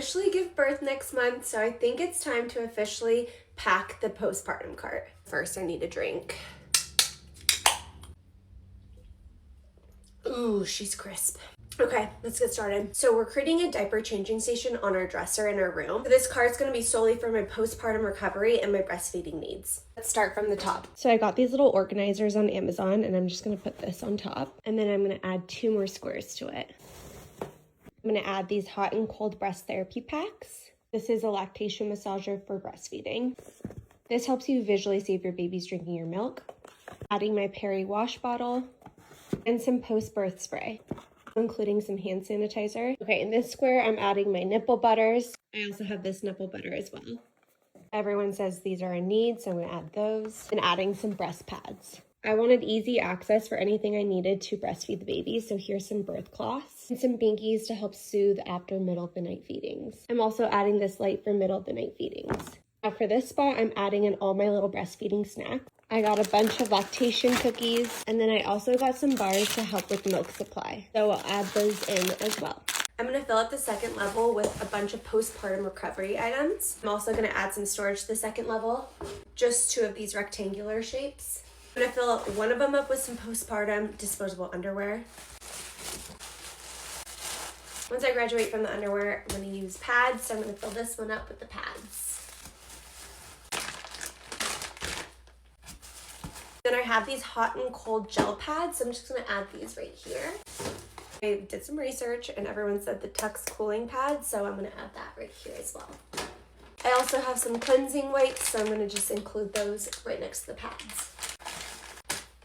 officially give birth next month, so I think it's time to officially pack the postpartum cart. First, I need a drink. Ooh, she's crisp. Okay, let's get started. So we're creating a diaper changing station on our dresser in our room. So this cart's gonna be solely for my postpartum recovery and my breastfeeding needs. Let's start from the top. So I got these little organizers on Amazon, and I'm just gonna put this on top. And then I'm gonna add 2 more squares to it. I'm gonna add these hot and cold breast therapy packs. This is a lactation massager for breastfeeding. This helps you visually see if your baby's drinking your milk. Adding my Peri wash bottle and some post-birth spray, including some hand sanitizer. Okay, in this square, I'm adding my nipple butters. I also have this nipple butter as well. Everyone says these are a need, so I'm gonna add those. And adding some breast pads. I wanted easy access for anything I needed to breastfeed the baby, so here's some birth cloths and some binkies to help soothe after middle of the night feedings. I'm also adding this light for middle of the night feedings. Now for this spot, I'm adding in all my little breastfeeding snacks. I got a bunch of lactation cookies, and then I also got some bars to help with milk supply. So I'll add those in as well. I'm gonna fill up the second level with a bunch of postpartum recovery items. I'm also gonna add some storage to the second level, just 2 of these rectangular shapes. I'm gonna fill one of them up with some postpartum disposable underwear. Once I graduate from the underwear, I'm gonna use pads, so I'm gonna fill this one up with the pads. Then I have these hot and cold gel pads, so I'm just gonna add these right here. I did some research and everyone said the Tux cooling pad, so I'm gonna add that right here as well. I also have some cleansing wipes, so I'm gonna just include those right next to the pads.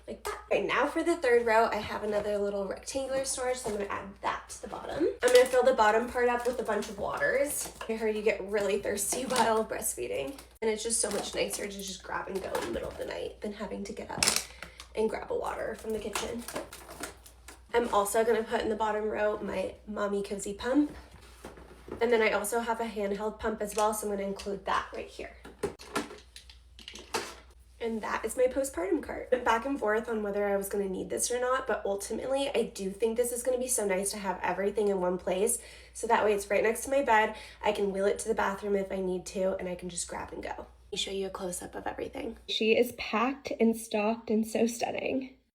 Like that. Right now for the third row, I have another little rectangular storage, so I'm gonna add that to the bottom. I'm gonna fill the bottom part up with a bunch of waters. I heard you get really thirsty while breastfeeding, and it's just so much nicer to just grab and go in the middle of the night than having to get up and grab a water from the kitchen. I'm also gonna put in the bottom row my Mommy Cozy pump. And then I also have a handheld pump as well, so I'm gonna include that right here. And that is my postpartum cart. I went back and forth on whether I was gonna need this or not, but ultimately I do think this is gonna be so nice to have everything in one place. So that way it's right next to my bed. I can wheel it to the bathroom if I need to, and I can just grab and go. Let me show you a close-up of everything. She is packed and stocked and so stunning.